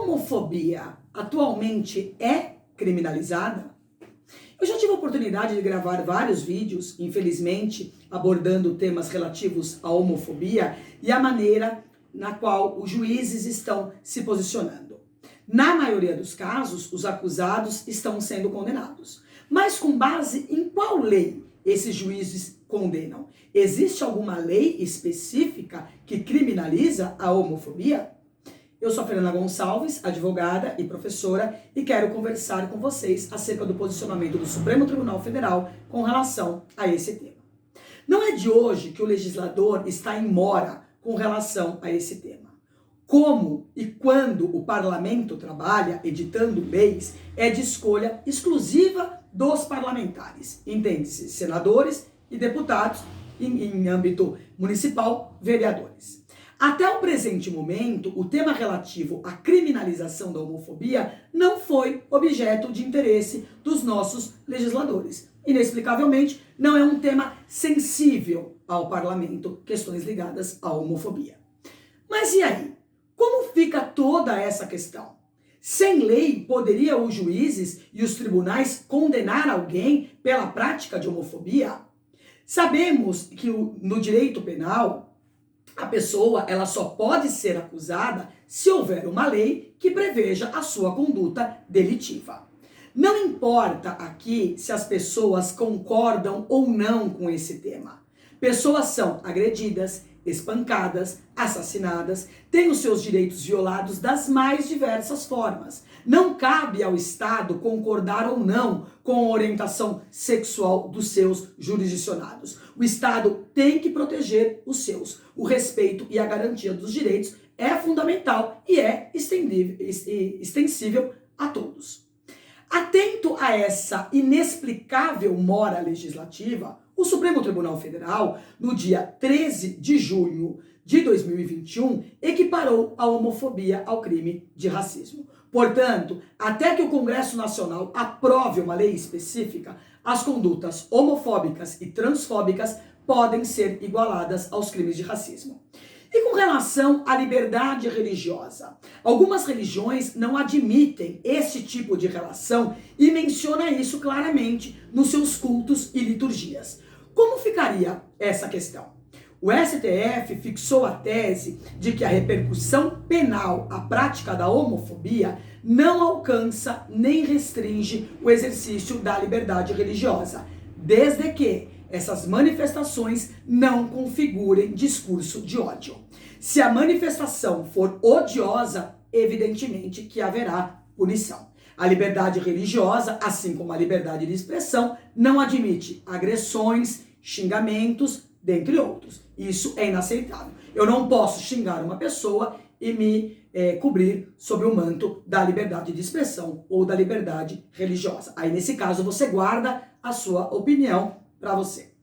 homofobia atualmente é criminalizada? Eu já tive a oportunidade de gravar vários vídeos, infelizmente, abordando temas relativos à homofobia e a maneira na qual os juízes estão se posicionando. Na maioria dos casos, os acusados estão sendo condenados. Mas com base em qual lei esses juízes condenam? Existe alguma lei específica que criminaliza a homofobia? Eu sou a Fernanda Gonçalves, advogada e professora, e quero conversar com vocês acerca do posicionamento do Supremo Tribunal Federal com relação a esse tema. Não é de hoje que o legislador está em mora com relação a esse tema. Como e quando o parlamento trabalha editando leis é de escolha exclusiva dos parlamentares, entende-se, senadores e deputados, em âmbito municipal, vereadores. Até o presente momento, o tema relativo à criminalização da homofobia não foi objeto de interesse dos nossos legisladores. Inexplicavelmente, não é um tema sensível ao parlamento, questões ligadas à homofobia. Mas e aí? Como fica toda essa questão? Sem lei, poderiam os juízes e os tribunais condenar alguém pela prática de homofobia? Sabemos que no direito penal, a pessoa ela só pode ser acusada se houver uma lei que preveja a sua conduta delitiva. Não importa aqui se as pessoas concordam ou não com esse tema. Pessoas são agredidas, espancadas, assassinadas, têm os seus direitos violados das mais diversas formas. Não cabe ao Estado concordar ou não com a orientação sexual dos seus jurisdicionados. O Estado tem que proteger os seus. O respeito e a garantia dos direitos é fundamental e é extensível a todos. Atento a essa inexplicável mora legislativa, o Supremo Tribunal Federal, no dia 13 de junho de 2021, equiparou a homofobia ao crime de racismo. Portanto, até que o Congresso Nacional aprove uma lei específica, as condutas homofóbicas e transfóbicas podem ser igualadas aos crimes de racismo. E com relação à liberdade religiosa, algumas religiões não admitem esse tipo de relação e menciona isso claramente nos seus cultos e liturgias. Como ficaria essa questão? O STF fixou a tese de que a repercussão penal à prática da homofobia não alcança nem restringe o exercício da liberdade religiosa, desde que essas manifestações não configurem discurso de ódio. Se a manifestação for odiosa, evidentemente que haverá punição. A liberdade religiosa, assim como a liberdade de expressão, não admite agressões, xingamentos, dentre outros. Isso é inaceitável. Eu não posso xingar uma pessoa e me cobrir sob o manto da liberdade de expressão ou da liberdade religiosa. Aí, nesse caso, você guarda a sua opinião para você.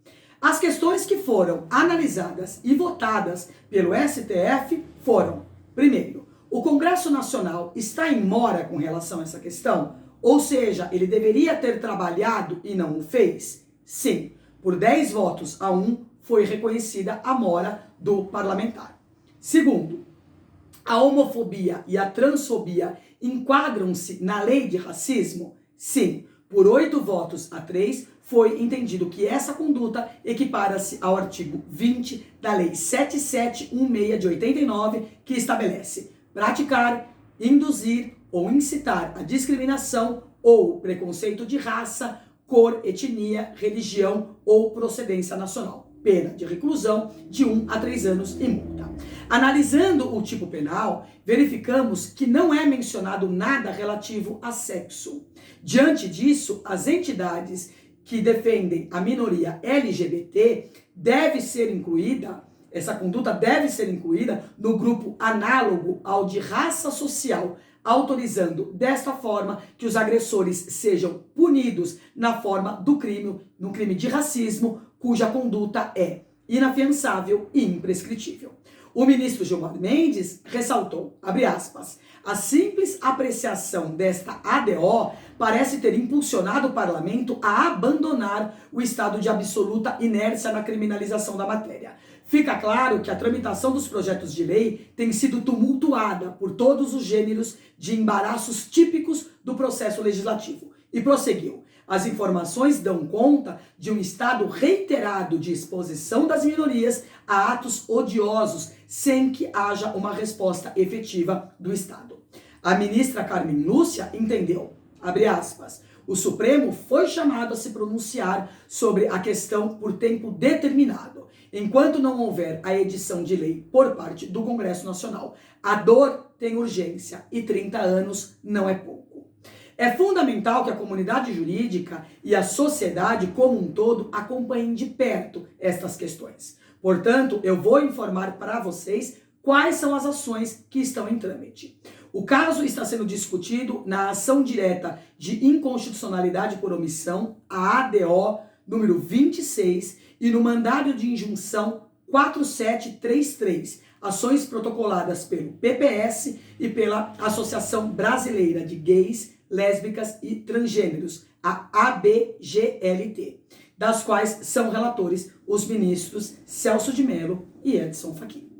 As questões que foram analisadas e votadas pelo STF foram: primeiro, o Congresso Nacional está em mora com relação a essa questão? Ou seja, ele deveria ter trabalhado e não o fez? Sim, por 10 votos a 1 foi reconhecida a mora do parlamentar. Segundo, a homofobia e a transfobia enquadram-se na lei de racismo? Sim, por 8 votos a 3 foi entendido que essa conduta equipara-se ao artigo 20 da Lei 7716 de 89, que estabelece praticar, induzir ou incitar a discriminação ou preconceito de raça, cor, etnia, religião ou procedência nacional. Pena de reclusão de 1 a 3 anos e multa. Analisando o tipo penal, verificamos que não é mencionado nada relativo a sexo. Diante disso, as entidades que defendem a minoria LGBT essa conduta deve ser incluída no grupo análogo ao de raça social, autorizando desta forma que os agressores sejam punidos na forma do crime, no crime de racismo, cuja conduta é inafiançável e imprescritível. O ministro Gilmar Mendes ressaltou, abre aspas, a simples apreciação desta ADO parece ter impulsionado o parlamento a abandonar o estado de absoluta inércia na criminalização da matéria. Fica claro que a tramitação dos projetos de lei tem sido tumultuada por todos os gêneros de embaraços típicos do processo legislativo. E prosseguiu. As informações dão conta de um estado reiterado de exposição das minorias a atos odiosos, sem que haja uma resposta efetiva do Estado. A ministra Carmen Lúcia entendeu, abre aspas, o Supremo foi chamado a se pronunciar sobre a questão por tempo determinado, enquanto não houver a edição de lei por parte do Congresso Nacional. A dor tem urgência e 30 anos não é pouco. É fundamental que a comunidade jurídica e a sociedade como um todo acompanhem de perto estas questões. Portanto, eu vou informar para vocês quais são as ações que estão em trâmite. O caso está sendo discutido na ação direta de inconstitucionalidade por omissão, a ADO número 26, e no mandado de injunção 4733, ações protocoladas pelo PPS e pela Associação Brasileira de Gays, Lésbicas e Transgêneros, a ABGLT, das quais são relatores os ministros Celso de Mello e Edson Fachin.